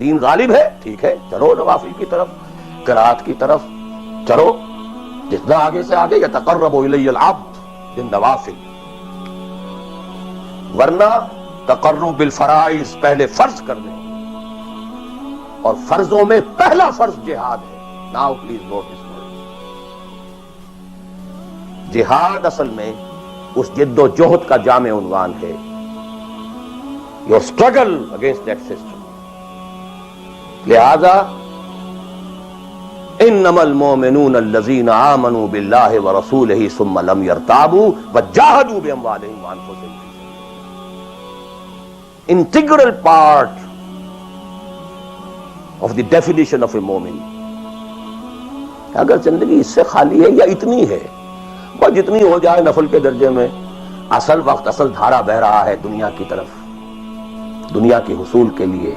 दीन गालिब है, ठीक है, चलो नवाफिल की तरफ, किरात की तरफ चलो, जितना आगे से आगे यतक़र्रबु इलैयल अब्द बिन नवाफिल, वरना तक़र्रुब बिल फ़राइज़, पहले फर्ज कर दे, और फर्जों में पहला फर्ज जिहाद है। Now please note this word. जिहाद असल में उस जिद्दोजहद का जामे उन्वान है, your struggle against that system. लिहाजा इन्नमल मोमिनून अल्लज़ीना आमनू बिल्लाहि व रसूलिही सुम्मा लम यर्ताबू व जाहदू बिअम्वालिहिम व अनफुसिहिम, integral part of the definition of a मोमिन। अगर जिंदगी इससे खाली है या इतनी है, बस जितनी हो जाए नफल के दर्जे में, असल वक्त असल धारा बह रहा है दुनिया की तरफ, दुनिया के हुसूल के लिए,